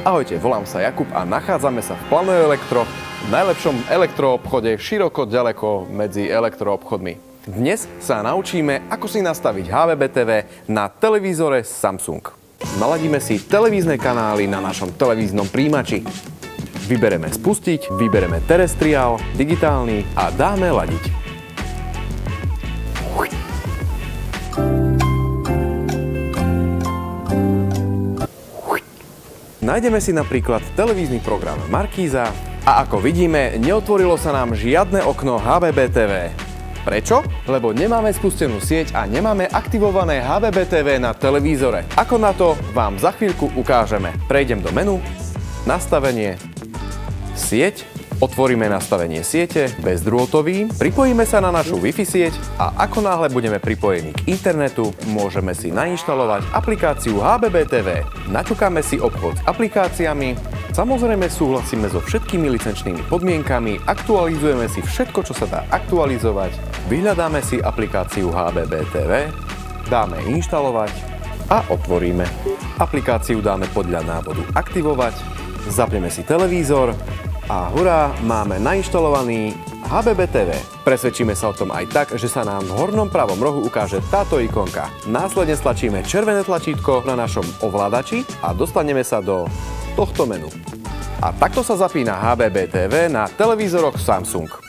Ahojte, volám sa Jakub a nachádzame sa v Plano Elektro, v najlepšom elektroobchode široko ďaleko medzi elektroobchodmi. Dnes sa naučíme, ako si nastaviť HVB TV na televízore Samsung. Naladíme si televízne kanály na našom televíznom príjimači. Vybereme spustiť, vybereme terestriál, digitálny a dáme ladiť. Nájdeme si napríklad televízny program Markíza a ako vidíme, neotvorilo sa nám žiadne okno HVB TV. Prečo? Lebo nemáme spustenú sieť a nemáme aktivované HVB TV na televízore. Ako na to, vám za chvíľku ukážeme. Prejdem do menu, nastavenie, sieť, otvoríme nastavenie siete, bezdrôtový, pripojíme sa na našu Wi-Fi sieť a ako náhle budeme pripojení k internetu, môžeme si nainštalovať aplikáciu HVB TV. Naťukáme si obchod s aplikáciami, samozrejme súhlasíme so všetkými licenčnými podmienkami, aktualizujeme si všetko, čo sa dá aktualizovať, vyhľadáme si aplikáciu HVB TV, dáme inštalovať a otvoríme. Aplikáciu dáme podľa návodu aktivovať, zapneme si televízor, a hurá, máme nainštalovaný HVB TV. Presvedčíme sa o tom aj tak, že sa nám v hornom pravom rohu ukáže táto ikonka. Následne stlačíme červené tlačítko na našom ovládači a dostaneme sa do tohto menu. A takto sa zapína HVB TV na televízoroch Samsung.